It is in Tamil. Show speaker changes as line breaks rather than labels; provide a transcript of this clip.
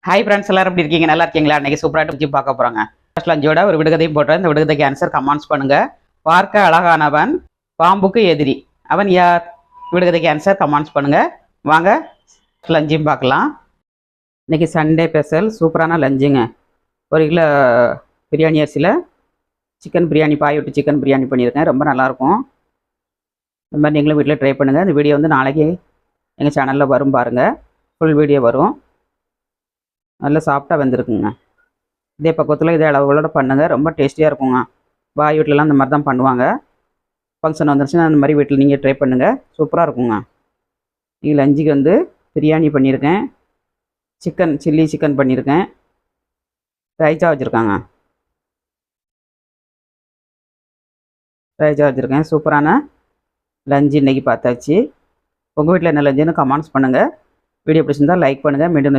ஹாய் ஃப்ரெண்ட்ஸ், எல்லாரும் எப்படி இருக்கீங்க? நல்லா இருக்கீங்களா? இன்னைக்கு சூப்பராக டிப்ஸ் பார்க்க போகிறாங்க. ஃபர்ஸ்ட் லஞ்சோட ஒரு விடுகதையும் போட்டுறேன். இந்த விடுகதைக்கு ஆன்சர் கமெண்ட்ஸ் பண்ணுங்க. பார்க்க அழகானவன், பாம்புக்கு எதிரி, அவன் யார்? விடுகதைக்கு ஆன்சர் கமெண்ட்ஸ் பண்ணுங்க. வாங்க லஞ்சையும் பார்க்கலாம். இன்னைக்கு சண்டே ஸ்பெஷல் சூப்பரான லஞ்சுங்க. 1 கிலோ பிரியாணி அரிசியில் சிக்கன் பிரியாணி, பாய் விட்டு சிக்கன் பிரியாணி பண்ணியிருக்கேன். ரொம்ப நல்லாயிருக்கும். இந்த மாதிரி நீங்களும் வீட்டில் ட்ரை பண்ணுங்கள். இந்த வீடியோ வந்து நாளைக்கு எங்கள் சேனலில் வரும் பாருங்கள். ஃபுல் வீடியோ வரும். நல்லா சாஃப்டாக வெந்திருக்குங்க. இதே பக்கத்தில் இதே அளவுகளோட பண்ணுங்கள். ரொம்ப டேஸ்டியாக இருக்குங்க. பாய் வீட்டிலலாம் இந்த மாதிரி தான் பண்ணுவாங்க. ஃபங்க்ஷன் வந்துருச்சுன்னா அந்த மாதிரி வீட்டில் நீங்கள் ட்ரை பண்ணுங்கள். சூப்பராக இருக்குங்க. நீங்கள் லஞ்சுக்கு வந்து பிரியாணி பண்ணியிருக்கேன், சிக்கன் சில்லி சிக்கன் பண்ணியிருக்கேன், ரைத்தா வச்சுருக்கேன். சூப்பரான லஞ்சு இன்றைக்கி பார்த்தாச்சு. உங்கள் வீட்டில் என்ன லஞ்சுன்னு கமெண்ட்ஸ் பண்ணுங்கள். வீடியோ பிடிச்சிருந்தால் லைக் பண்ணுங்கள். மீண்டும்